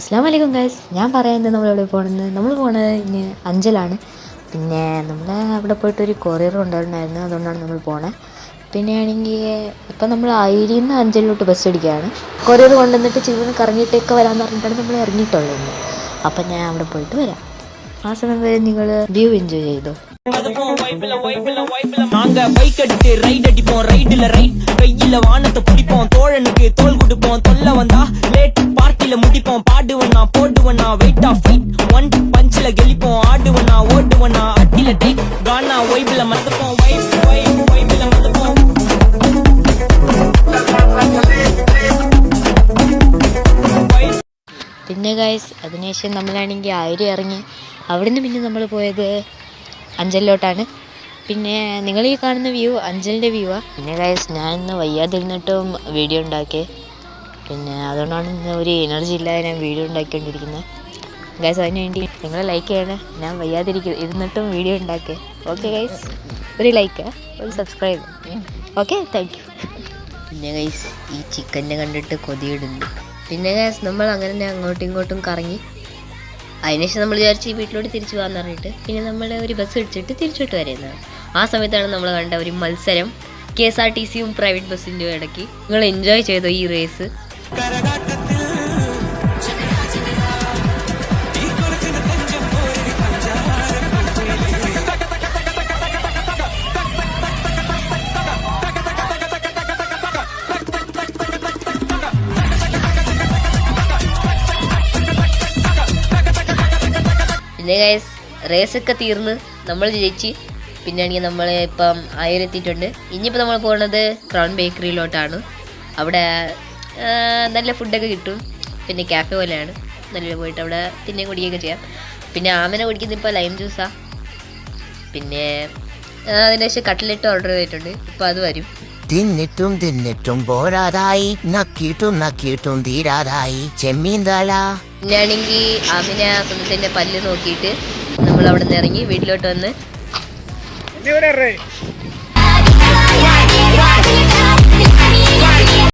അസ്സലാമു അലൈക്കും ഗൈസ്. ഞാൻ പറയുന്നത് നമ്മളെവിടെ നമ്മൾ പോണത് ഇനി അഞ്ചലാണ്. പിന്നെ നമ്മൾ അവിടെ പോയിട്ടൊരു കൊറിയർ കൊണ്ടുവരണമായിരുന്നു, അതുകൊണ്ടാണ് നമ്മൾ പോണത്. പിന്നെ ആണെങ്കിൽ ഇപ്പം നമ്മൾ അയിലിൽ നിന്ന് അഞ്ചലിലോട്ട് ബസ് അടിക്കുകയാണ്. കൊറിയർ കൊണ്ടുവന്നിട്ട് ചിലപ്പോൾ കറങ്ങിയിട്ടൊക്കെ വരാമെന്ന് പറഞ്ഞിട്ടാണ് നമ്മൾ ഇറങ്ങിയിട്ടുള്ളത്. അപ്പം ഞാൻ അവിടെ പോയിട്ട് വരാം. ആ സമയം വരെ നിങ്ങൾ വ്യൂ എൻജോയ് ചെയ്തോ. நாங்க பைக் எடுத்து ரைட் அடிப்போம், ரைடுல ரைட் கையில வானத்தை பிடிப்போம், தோழனுக்கு தோல் கொடுப்போம், தொல்ல வந்தா லேட் பார்ட்டில முடிப்போம், பாடுவனா போடுவனா வெயிட் ஆஃப் ஃபைட் ஒன் பஞ்சில கெளிப்போம், ஆடுவனா ஓடுவனா அட்டில டைட் கானா வைப்ல மறந்துப்போம், வைப்ல மறந்துப்போம். പിന്നെ ഗൈസ് അതിനുശേഷം നമ്മളാണെങ്കിൽ ആയിരം ഇറങ്ങി. അവിടുന്ന് പിന്നെ നമ്മൾ പോയത് അഞ്ചലിലോട്ടാണ്. പിന്നെ നിങ്ങൾ ഈ കാണുന്ന വ്യൂ അഞ്ചലിൻ്റെ വ്യൂ ആണ്. പിന്നെ ഗൈസ് ഞാൻ ഇന്ന് വയ്യാതിരുന്നിട്ടും വീഡിയോ ഉണ്ടാക്കി. പിന്നെ അതുകൊണ്ടാണ് ഇന്ന് ഒരു എനർജി ഇല്ലാതെ ഞാൻ വീഡിയോ ഉണ്ടാക്കിക്കൊണ്ടിരിക്കുന്നത്. ഗൈസ് അതിന് വേണ്ടി നിങ്ങൾ ലൈക്ക് ചെയ്യണേ. ഞാൻ ഇരുന്നിട്ടും വീഡിയോ ഉണ്ടാക്കി. ഓക്കെ ഗൈസ്, ഒരു ലൈക്ക്, ഒരു സബ്സ്ക്രൈബ്. Okay, thank you. പിന്നെ ഗൈസ് ഈ ചിക്കനെ കണ്ടിട്ട് കൊതിയിടുന്നു. പിന്നെ ഗൈസ് നമ്മൾ അങ്ങനെ തന്നെ അങ്ങോട്ടും ഇങ്ങോട്ടും കറങ്ങി. അതിനുശേഷം നമ്മൾ വിചാരിച്ച് ഈ വീട്ടിലോട്ട് തിരിച്ചു പോകാമെന്ന് പറഞ്ഞിട്ട് പിന്നെ നമ്മൾ ഒരു ബസ് ഇടിച്ചിട്ട് തിരിച്ചോട്ട് വരുന്നതാണ്. ആ സമയത്താണ് നമ്മൾ കണ്ട ഒരു മത്സരം, KSRTCയും പ്രൈവറ്റ് ബസ്സിൻ്റെയും ഇടയ്ക്ക്. നിങ്ങൾ എൻജോയ് ചെയ്തോ ഈ റേസ്? പിന്നെ ഗൈസ് റേസൊക്കെ തീർന്ന് നമ്മൾ ജയിച്ച്. പിന്നെ ആണെങ്കിൽ നമ്മൾ ഇപ്പം എത്തിയിട്ടുണ്ട്. ഇനിയിപ്പോൾ നമ്മൾ പോകുന്നത് ക്രൗൺ ബേക്കറിയിലോട്ടാണ്. അവിടെ നല്ല ഫുഡൊക്കെ കിട്ടും. പിന്നെ ക്യാഫെ പോലെയാണ്. നല്ല പോയിട്ട് അവിടെ തിന്നുകയും കുടിക്കുകയൊക്കെ ചെയ്യാം. പിന്നെ ആമന കുടിക്കുന്നത് ഇപ്പോൾ ലൈം ജ്യൂസാണ്. പിന്നെ അതിന് ശേഷം കട്ട്ലറ്റ് ഓർഡർ ചെയ്തിട്ടുണ്ട്. ഇപ്പോൾ അത് വരും. തിന്നിട്ടും പോരാതായി, നക്കിയിട്ടും തീരാതായി ചെമ്മീൻ താള. പിന്നെയാണെങ്കിൽ ആമിന കുന്നത്തിൻ്റെ പല്ല് നോക്കിയിട്ട് നമ്മൾ അവിടെ നിന്ന് ഇറങ്ങി വീട്ടിലോട്ട് വന്ന്